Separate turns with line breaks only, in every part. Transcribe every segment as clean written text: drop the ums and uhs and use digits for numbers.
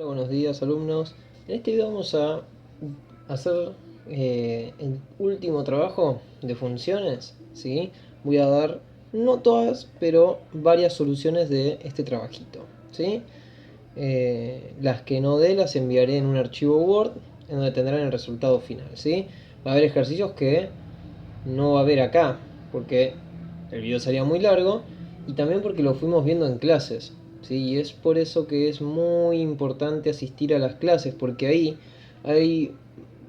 Hola, buenos días alumnos. En este video vamos a hacer el último trabajo de funciones, ¿sí? Voy a dar, no todas, pero varias soluciones de este trabajito, ¿sí? Las que no dé las enviaré en un archivo Word en donde tendrán el resultado final, ¿sí? Va a haber ejercicios que no va a haber acá, porque el video sería muy largo y también porque lo fuimos viendo en clases, ¿sí? Y es por eso que es muy importante asistir a las clases, porque ahí hay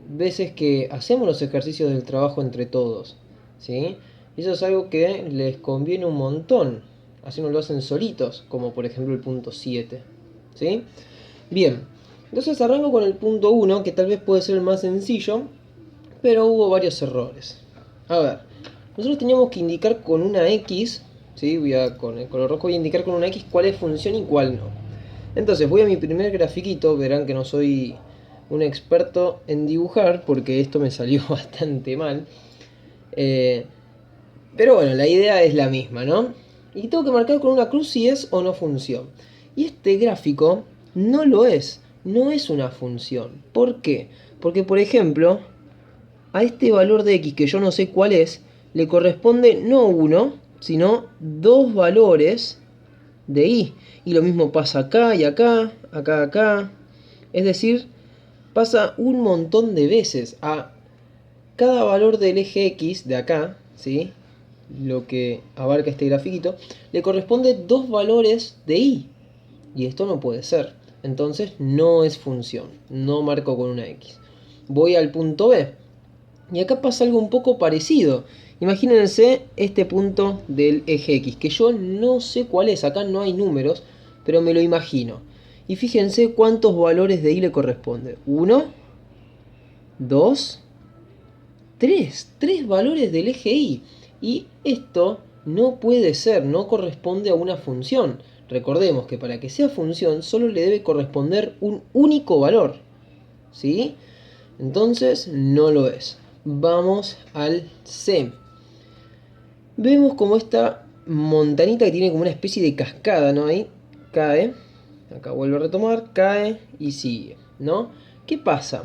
veces que hacemos los ejercicios del trabajo entre todos, ¿sí? Y eso es algo que les conviene un montón, así no lo hacen solitos, como por ejemplo el punto 7, ¿sí? Bien, entonces arranco con el punto 1, que tal vez puede ser el más sencillo, pero hubo varios errores. A ver, nosotros teníamos que indicar con una X, ¿sí? Con el color rojo voy a indicar con una X cuál es función y cuál no. Entonces voy a mi primer grafiquito, verán que no soy un experto en dibujar, porque esto me salió bastante mal. Eh, pero bueno, la idea es la misma, ¿no? Y tengo que marcar con una cruz si es o no función. Y este gráfico no lo es, no es una función. ¿Por qué? Porque, por ejemplo, a este valor de x, que yo no sé cuál es, le corresponde no uno, sino dos valores de y. Y lo mismo pasa acá y acá, acá, acá. Es decir, pasa un montón de veces. A cada valor del eje x de acá, ¿sí? Lo que abarca este grafiquito, le corresponde dos valores de y. Y esto no puede ser. Entonces no es función. No marco con una x. Voy al punto B. Y acá pasa algo un poco parecido. Imagínense este punto del eje X, que yo no sé cuál es, acá no hay números, pero me lo imagino. Y fíjense cuántos valores de Y le corresponde. 1, 2, 3. 3 valores del eje Y. Y esto no puede ser, no corresponde a una función. Recordemos que para que sea función solo le debe corresponder un único valor, ¿sí? Entonces no lo es. Vamos al C. Vemos como esta montanita que tiene como una especie de cascada, ¿no? Ahí cae. Acá vuelve a retomar, cae y sigue, ¿no? ¿Qué pasa?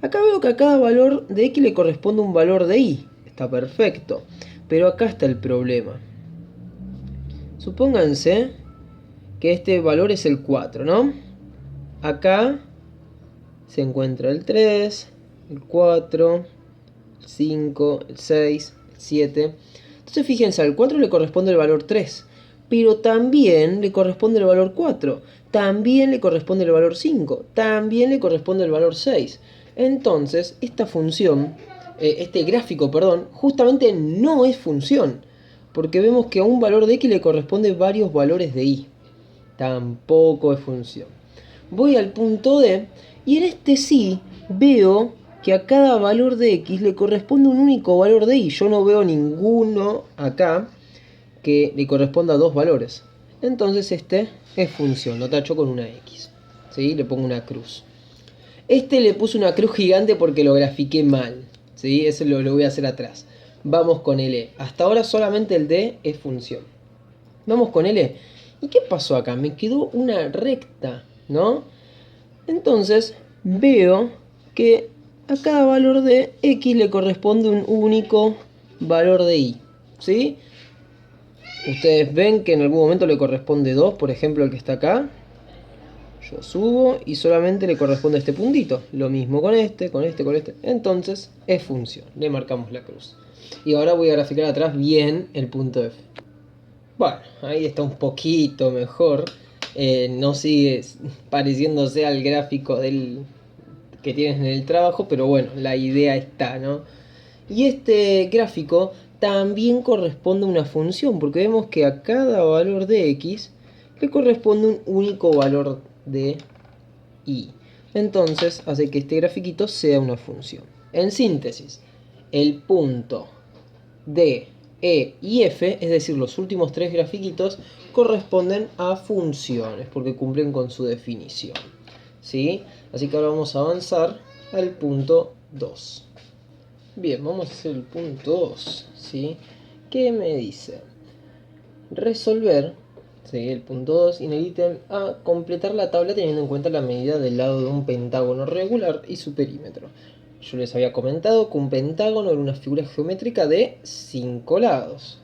Acá veo que a cada valor de X le corresponde un valor de Y. Está perfecto. Pero acá está el problema. Supónganse que este valor es el 4, ¿no? Acá se encuentra el 3, el 4, el 5, el 6, el 7. Entonces fíjense, al 4 le corresponde el valor 3, pero también le corresponde el valor 4, también le corresponde el valor 5, también le corresponde el valor 6. Entonces, esta función, este gráfico, perdón, justamente no es función, porque vemos que a un valor de x le corresponde varios valores de y. Tampoco es función. Voy al punto D y en este sí veo que a cada valor de x le corresponde un único valor de y. Yo no veo ninguno acá que le corresponda a dos valores. Entonces este es función, lo tacho con una x, ¿sí? Le pongo una cruz. Este le puse una cruz gigante porque lo grafiqué mal, ¿sí? Eso lo voy a hacer atrás. Vamos con el E. Hasta ahora solamente el D es función. Vamos con el E. ¿Y qué pasó acá? Me quedó una recta, ¿no? Entonces veo que a cada valor de x le corresponde un único valor de y, ¿sí? Ustedes ven que en algún momento le corresponde 2, por ejemplo el que está acá. Yo subo y solamente le corresponde este puntito. Lo mismo con este, con este, con este. Entonces es función, le marcamos la cruz. Y ahora voy a graficar atrás bien el punto F. Bueno, ahí está un poquito mejor. No sigue pareciéndose al gráfico que tienes en el trabajo, pero bueno, la idea está, ¿no? Y este gráfico también corresponde a una función, porque vemos que a cada valor de x le corresponde un único valor de y. Entonces hace que este grafiquito sea una función. En síntesis, el punto D, E y F, es decir, los últimos tres grafiquitos, corresponden a funciones, porque cumplen con su definición, ¿sí? Así que ahora vamos a avanzar al punto 2. Bien, vamos a hacer el punto 2, ¿sí? ¿Qué me dice? Resolver, ¿sí? El punto 2. Y en el ítem A, completar la tabla teniendo en cuenta la medida del lado de un pentágono regular y su perímetro. Yo les había comentado que un pentágono era una figura geométrica de 5 lados,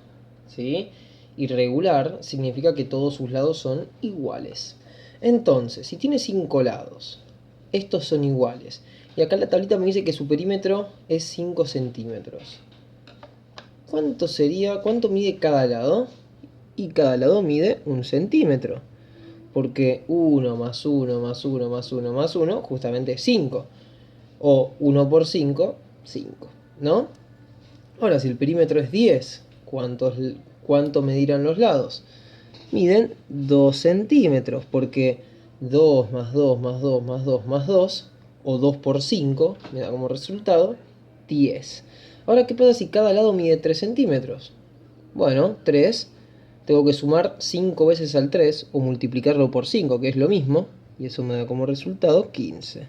¿sí? Y regular significa que todos sus lados son iguales. Entonces, si tiene 5 lados, estos son iguales. Y acá la tablita me dice que su perímetro es 5 centímetros. ¿Cuánto sería? ¿Cuánto mide cada lado? Y cada lado mide 1 centímetro. Porque 1 más 1 más 1 más 1 más 1 justamente es 5. O 1 por 5, 5. ¿No? Ahora, si el perímetro es 10, ¿cuánto medirán los lados? Miden 2 centímetros. Porque 2 más 2 más 2 más 2 más 2, o 2 por 5, me da como resultado 10. Ahora, ¿qué pasa si cada lado mide 3 centímetros? Bueno, 3. Tengo que sumar 5 veces al 3 o multiplicarlo por 5, que es lo mismo, y eso me da como resultado 15.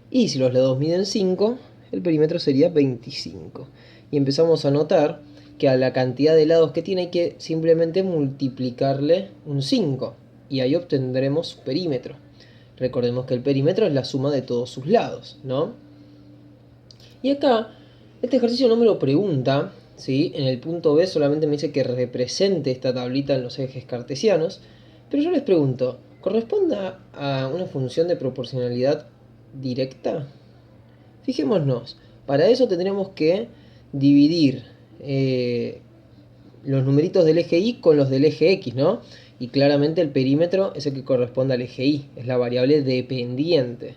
Y si los lados miden 5, el perímetro sería 25. Y empezamos a notar que a la cantidad de lados que tiene hay que simplemente multiplicarle un 5. Y ahí obtendremos su perímetro. Recordemos que el perímetro es la suma de todos sus lados, ¿no? Y acá, este ejercicio no me lo pregunta, ¿sí? En el punto B solamente me dice que represente esta tablita en los ejes cartesianos. Pero yo les pregunto, ¿corresponde a una función de proporcionalidad directa? Fijémonos, para eso tendremos que dividir los numeritos del eje Y con los del eje X, ¿no? Y claramente el perímetro es el que corresponde al eje Y, es la variable dependiente.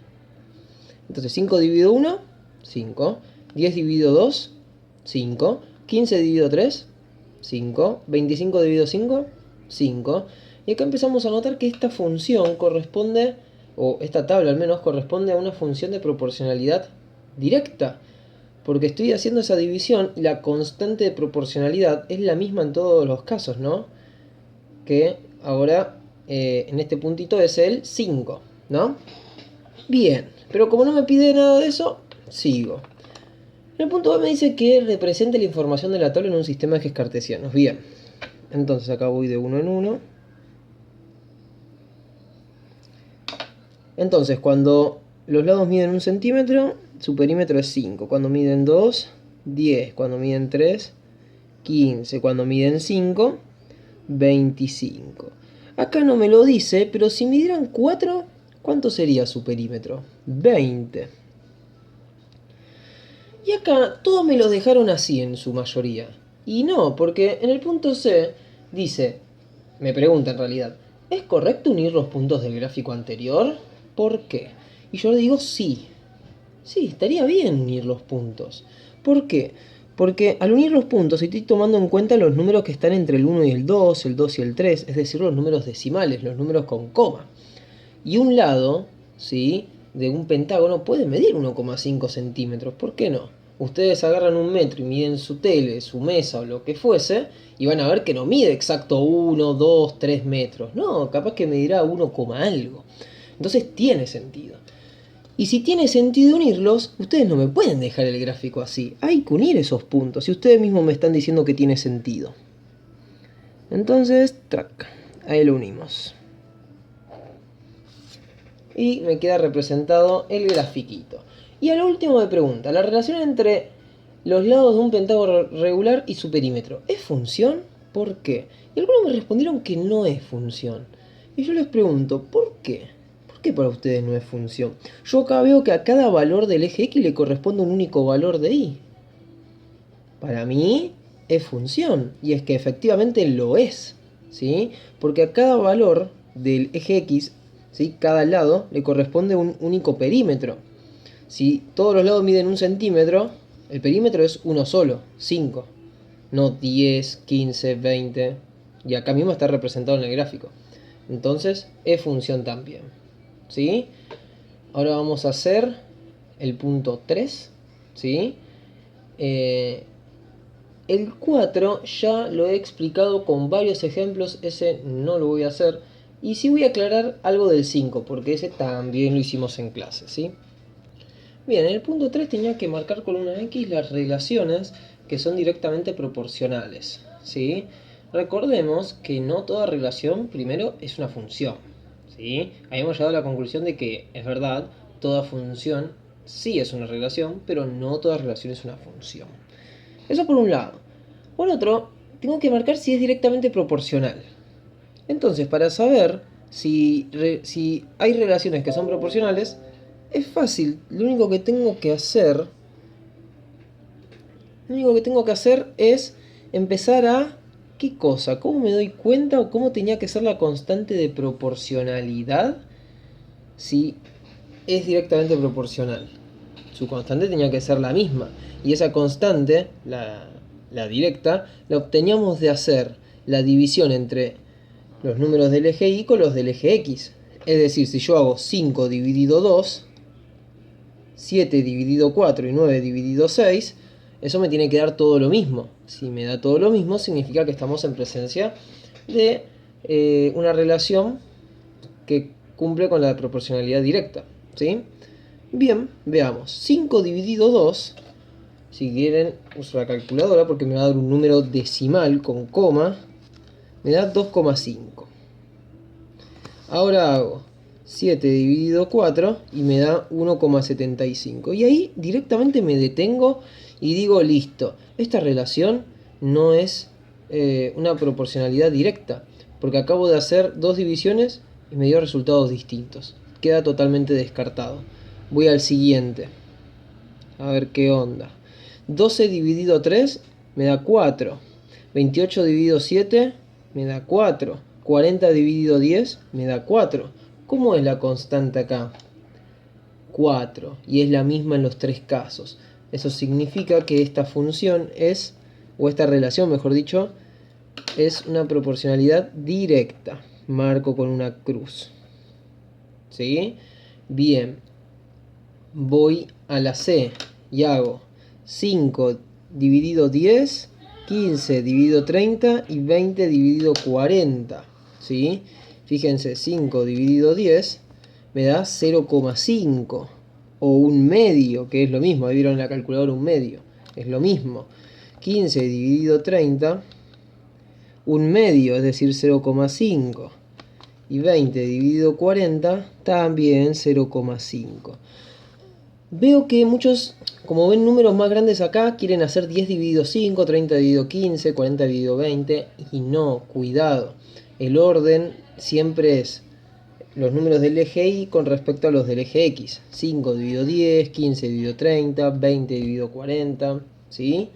Entonces 5 dividido 1, 5. 10 dividido 2, 5. 15 dividido 3, 5. 25 dividido 5, 5. Y acá empezamos a notar que esta función corresponde, o esta tabla al menos, corresponde a una función de proporcionalidad directa. Porque estoy haciendo esa división y la constante de proporcionalidad es la misma en todos los casos, ¿no? Que ahora en este puntito es el 5, ¿no? Bien, pero como no me pide nada de eso, sigo. En el punto B me dice que represente la información de la tabla en un sistema de ejes cartesianos. Bien, entonces acá voy de uno en uno. Entonces, cuando los lados miden 1 centímetro, su perímetro es 5. Cuando miden 2, 10. Cuando miden 3, 15. Cuando miden 5, 25. Acá no me lo dice, pero si midieran 4, ¿cuánto sería su perímetro? 20. Y acá todos me lo dejaron así en su mayoría. Y no, porque en el punto C dice, me pregunta en realidad, ¿es correcto unir los puntos del gráfico anterior? ¿Por qué? Y yo le digo sí. Sí, estaría bien unir los puntos. ¿Por qué? Porque al unir los puntos estoy tomando en cuenta los números que están entre el 1 y el 2 y el 3, es decir, los números decimales, los números con coma. Y un lado, ¿sí?, de un pentágono puede medir 1,5 centímetros. ¿Por qué no? Ustedes agarran un metro y miden su tele, su mesa o lo que fuese, y van a ver que no mide exacto 1, 2, 3 metros. No, capaz que medirá 1, algo. Entonces tiene sentido. Y si tiene sentido unirlos, ustedes no me pueden dejar el gráfico así. Hay que unir esos puntos. Y ustedes mismos me están diciendo que tiene sentido. Entonces, track. Ahí lo unimos. Y me queda representado el grafiquito. Y a lo último me pregunta, la relación entre los lados de un pentágono regular y su perímetro, ¿es función? ¿Por qué? Y algunos me respondieron que no es función. Y yo les pregunto, ¿por qué? ¿Por qué para ustedes no es función? Yo acá veo que a cada valor del eje X le corresponde un único valor de Y. Para mí es función, y es que efectivamente lo es, ¿sí? Porque a cada valor del eje X, ¿sí?, cada lado le corresponde un único perímetro. Si todos los lados miden 1 centímetro, el perímetro es uno solo, 5. No 10, 15, 20. Y acá mismo está representado en el gráfico. Entonces es función también, ¿sí? Ahora vamos a hacer el punto 3, ¿sí? El 4 ya lo he explicado con varios ejemplos, ese no lo voy a hacer. Y sí voy a aclarar algo del 5, porque ese también lo hicimos en clase, ¿sí? Bien, en el punto 3 tenía que marcar con una X las relaciones que son directamente proporcionales, ¿sí? Recordemos que no toda relación primero es una función, ¿sí? Habíamos llegado a la conclusión de que es verdad, toda función sí es una relación, pero no toda relación es una función. Eso por un lado. Por otro, tengo que marcar si es directamente proporcional. Entonces, para saber si hay relaciones que son proporcionales, es fácil. Lo único que tengo que hacer es empezar a... ¿Qué cosa? ¿Cómo me doy cuenta o cómo tenía que ser la constante de proporcionalidad si es directamente proporcional? Su constante tenía que ser la misma. Y esa constante, la directa, la obteníamos de hacer la división entre los números del eje Y con los del eje X. Es decir, si yo hago 5 dividido 2, 7 dividido 4 y 9 dividido 6, eso me tiene que dar todo lo mismo. Si me da todo lo mismo, significa que estamos en presencia de una relación que cumple con la proporcionalidad directa, ¿sí? Bien, veamos. 5 dividido 2, si quieren uso la calculadora porque me va a dar un número decimal con coma, me da 2,5. Ahora hago 7 dividido 4 y me da 1,75. Y ahí directamente me detengo y digo, listo, esta relación no es una proporcionalidad directa, porque acabo de hacer dos divisiones y me dio resultados distintos. Queda totalmente descartado. Voy al siguiente. A ver qué onda. 12 dividido 3 me da 4. 28 dividido 7 me da 4. 40 dividido 10 me da 4. ¿Cómo es la constante acá? 4. Y es la misma en los tres casos. Eso significa que esta función es, o esta relación mejor dicho, es una proporcionalidad directa. Marco con una cruz. ¿Sí? Bien. Voy a la C y hago 5 dividido 10, 15 dividido 30 y 20 dividido 40. ¿Sí? Fíjense, 5 dividido 10 me da 0,5 o un medio, que es lo mismo. Ahí vieron en la calculadora un medio, es lo mismo. 15 dividido 30, un medio, es decir 0,5. Y 20 dividido 40, también 0,5. Veo que muchos, como ven números más grandes acá, quieren hacer 10 dividido 5, 30 dividido 15, 40 dividido 20. Y no, cuidado. El orden siempre es los números del eje Y con respecto a los del eje X. 5 dividido 10, 15 dividido 30, 20 dividido 40. ¿Sí?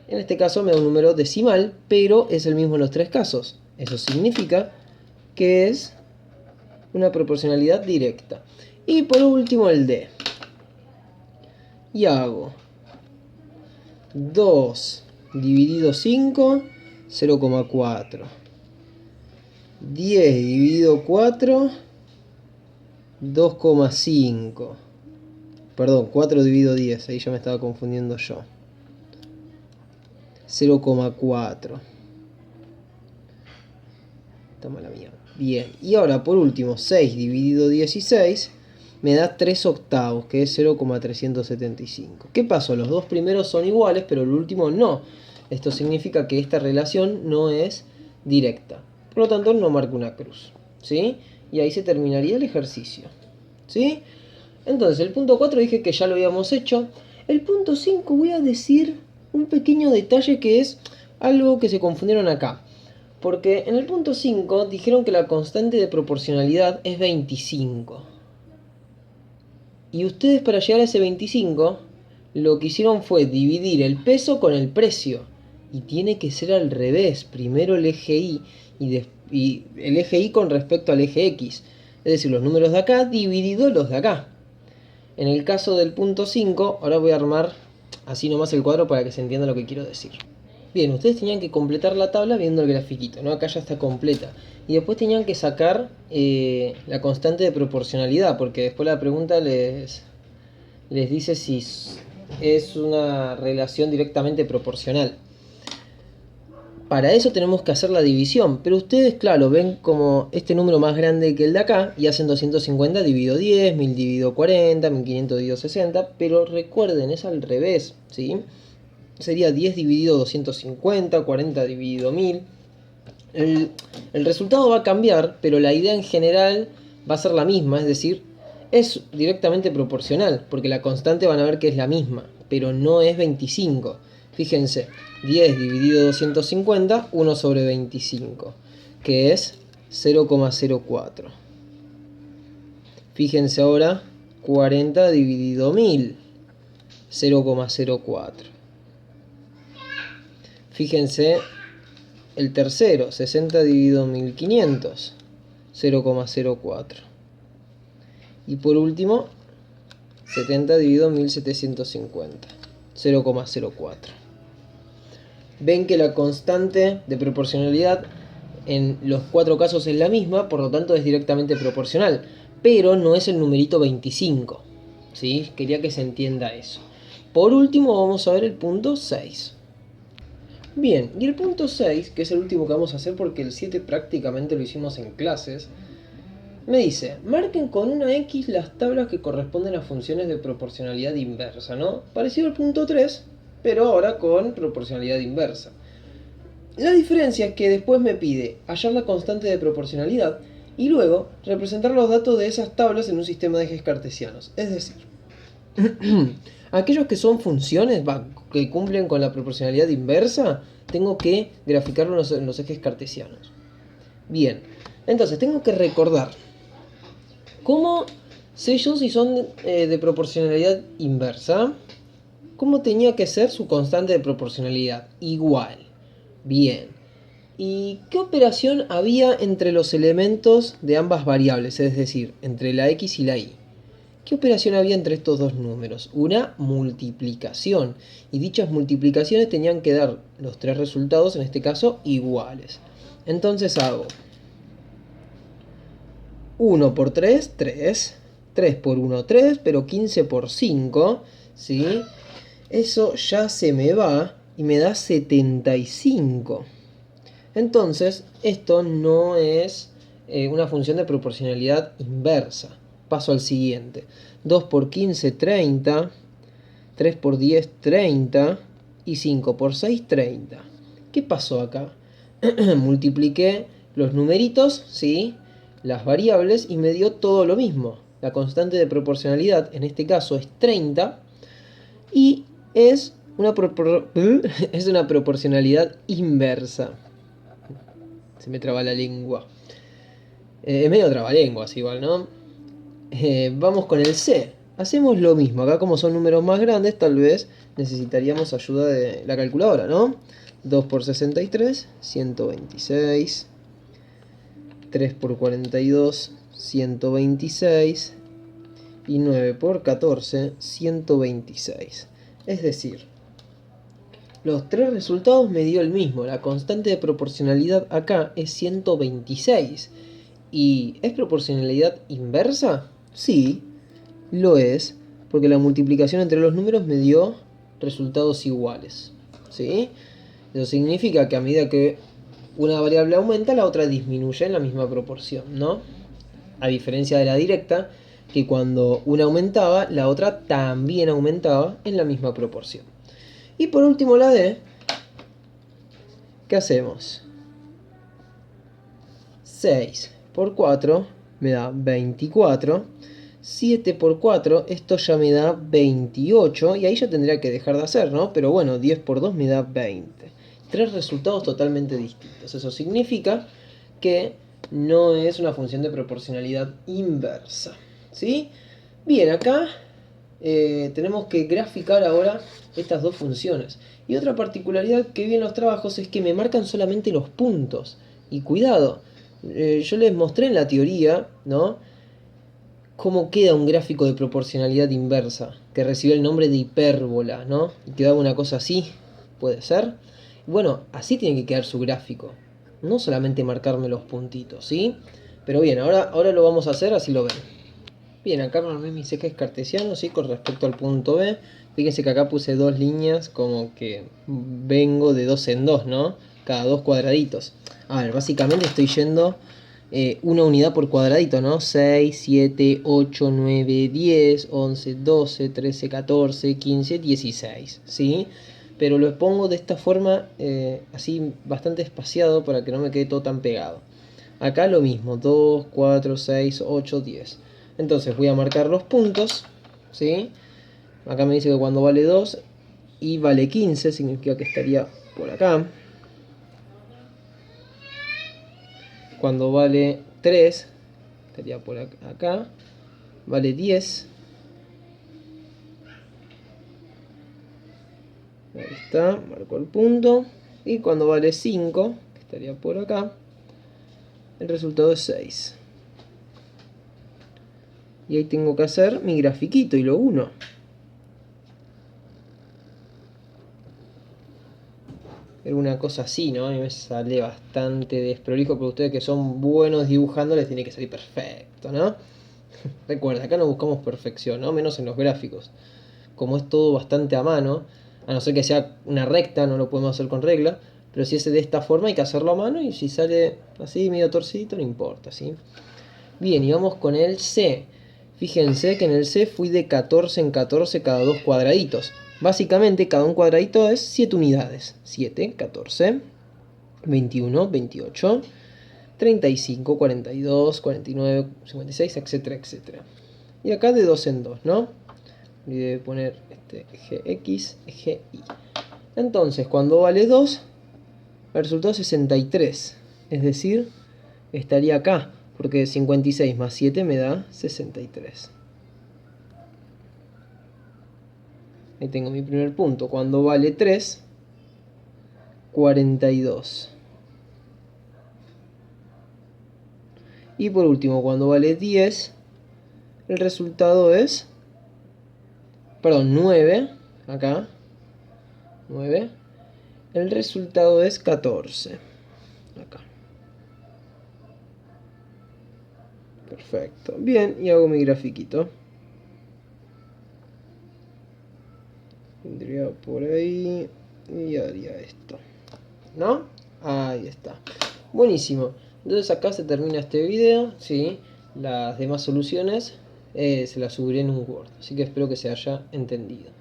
En este caso me da un número decimal, pero es el mismo en los tres casos. Eso significa que es una proporcionalidad directa. Y por último el D. Y hago 2 dividido 5, 0,4. 10 dividido 4, 2,5. Perdón, 4 dividido 10, ahí ya me estaba confundiendo yo. 0,4. Está mala mía. Bien, y ahora por último, 6 dividido 16 me da 3 octavos, que es 0,375. ¿Qué pasó? Los dos primeros son iguales, pero el último no. Esto significa que esta relación no es directa. Por lo tanto, no marco una cruz. ¿Sí? Y ahí se terminaría el ejercicio. ¿Sí? Entonces, el punto 4 dije que ya lo habíamos hecho. El punto 5 voy a decir un pequeño detalle que es algo que se confundieron acá. Porque en el punto 5 dijeron que la constante de proporcionalidad es 25. Y ustedes para llegar a ese 25, lo que hicieron fue dividir el peso con el precio. Y tiene que ser al revés. Primero el eje Y y el eje Y con respecto al eje X. Es decir, los números de acá dividido los de acá. En el caso del punto 5, ahora voy a armar así nomás el cuadro para que se entienda lo que quiero decir. Bien, ustedes tenían que completar la tabla viendo el grafiquito, ¿no? Acá ya está completa. Y después tenían que sacar la constante de proporcionalidad, porque después la pregunta les dice si es una relación directamente proporcional. Para eso tenemos que hacer la división, pero ustedes, claro, ven como este número más grande que el de acá y hacen 250 dividido 10, 1000 dividido 40, 1500 dividido 60, pero recuerden, es al revés, ¿sí? sería 10 dividido 250, 40 dividido 1000. El resultado va a cambiar, pero la idea en general va a ser la misma, es decir, es directamente proporcional, porque la constante van a ver que es la misma, pero no es 25. Fíjense, 10 dividido 250, 1 sobre 25, que es 0,04. Fíjense ahora, 40 dividido 1000, 0,04. Fíjense el tercero, 60 dividido 1500, 0,04. Y por último, 70 dividido 1750, 0,04. Ven que la constante de proporcionalidad en los 4 casos es la misma, por lo tanto es directamente proporcional, pero no es el numerito 25. ¿Sí? Quería que se entienda eso. Por último vamos a ver el punto 6. Bien, y el punto 6, que es el último que vamos a hacer porque el 7 prácticamente lo hicimos en clases, me dice, marquen con una X las tablas que corresponden a funciones de proporcionalidad inversa, ¿no? Parecido al punto 3, pero ahora con proporcionalidad inversa. La diferencia es que después me pide hallar la constante de proporcionalidad y luego representar los datos de esas tablas en un sistema de ejes cartesianos. Es decir, aquellos que son funciones que cumplen con la proporcionalidad inversa, tengo que graficarlo en los ejes cartesianos. Bien, entonces tengo que recordar cómo sé yo si son de proporcionalidad inversa. ¿Cómo tenía que ser su constante de proporcionalidad? Igual. Bien. ¿Y qué operación había entre los elementos de ambas variables? Es decir, entre la x y la y. ¿Qué operación había entre estos dos números? Una multiplicación. Y dichas multiplicaciones tenían que dar los tres resultados, en este caso, iguales. Entonces hago 1 por 3, 3. 3 por 1, 3, pero 15 por 5, ¿sí? Eso ya se me va y me da 75. Entonces, esto no es una función de proporcionalidad inversa. Paso al siguiente. 2 por 15, 30. 3 por 10, 30. Y 5 por 6, 30. ¿Qué pasó acá? Multipliqué los numeritos, ¿sí? Las variables y me dio todo lo mismo. La constante de proporcionalidad, en este caso, es 30. Y es una proporcionalidad inversa. Se me traba la lengua. Es medio trabalenguas igual, ¿no? Vamos con el C. Hacemos lo mismo. Acá como son números más grandes, tal vez necesitaríamos ayuda de la calculadora, ¿no? 2 por 63, 126. 3 por 42, 126. Y 9 por 14, 126. Es decir, los tres resultados me dio el mismo. La constante de proporcionalidad acá es 126. ¿Y es proporcionalidad inversa? Sí, lo es, porque la multiplicación entre los números me dio resultados iguales. ¿Sí? Eso significa que a medida que una variable aumenta, la otra disminuye en la misma proporción, ¿no? A diferencia de la directa, que cuando una aumentaba, la otra también aumentaba en la misma proporción. Y por último la D, ¿qué hacemos? 6 por 4 me da 24. 7 por 4, esto ya me da 28. Y ahí ya tendría que dejar de hacer, ¿no? Pero bueno, 10 por 2 me da 20. Tres resultados totalmente distintos. Eso significa que no es una función de proporcionalidad inversa. ¿Sí? Bien, acá tenemos que graficar ahora estas dos funciones. Y otra particularidad que vi en los trabajos es que me marcan solamente los puntos. Y cuidado, yo les mostré en la teoría, ¿no?, cómo queda un gráfico de proporcionalidad inversa, que recibió el nombre de hipérbola, ¿no? Y quedaba una cosa así, ¿puede ser? Bueno, así tiene que quedar su gráfico. No solamente marcarme los puntitos, ¿sí? Pero bien, ahora lo vamos a hacer, así lo ven. Bien, acá me armé mis ejes cartesianos, ¿sí? Con respecto al punto B. Fíjense que acá puse dos líneas como que vengo de dos en dos, ¿no? Cada dos cuadraditos. A ver, básicamente estoy yendo una unidad por cuadradito, ¿no? 6, 7, 8, 9, 10, 11, 12, 13, 14, 15, 16, ¿sí? pero lo pongo de esta forma, así bastante espaciado para que no me quede todo tan pegado. Acá lo mismo, 2, 4, 6, 8, 10. Entonces voy a marcar los puntos, ¿sí? Acá me dice que cuando vale 2 y vale 15, significa que estaría por acá. Cuando vale 3, estaría por acá. Vale 10. Ahí está, marco el punto. Y cuando vale 5, que estaría por acá, el resultado es 6. Y ahí tengo que hacer mi grafiquito y lo uno. Era una cosa así, ¿no? A mí me sale bastante desprolijo, pero ustedes que son buenos dibujando les tiene que salir perfecto, ¿no? Recuerda, acá no buscamos perfección, ¿no? Menos en los gráficos. Como es todo bastante a mano, a no ser que sea una recta, no lo podemos hacer con regla, pero si es de esta forma hay que hacerlo a mano y si sale así medio torcidito no importa, ¿sí? Bien, y vamos con el C. Fíjense que en el C fui de 14 en 14 cada dos cuadraditos. Básicamente cada un cuadradito es 7 unidades. 7, 14, 21, 28, 35, 42, 49, 56, etcétera, etcétera. Y acá de 2 en 2, ¿no? Y de poner este eje X, eje Y. Entonces, cuando vale 2, el resultado es 63. Es decir, estaría acá, porque 56 más 7 me da 63. Ahí tengo mi primer punto. Cuando vale 3, 42. Y por último, cuando vale 10, el resultado es... Perdón, 9. Acá. 9. El resultado es 14. Acá. Perfecto. Bien, y hago mi grafiquito. Vendría por ahí y haría esto, ¿no? Ahí está. Buenísimo. Entonces acá se termina este video, ¿sí? Las demás soluciones se las subiré en un Word. Así que espero que se haya entendido.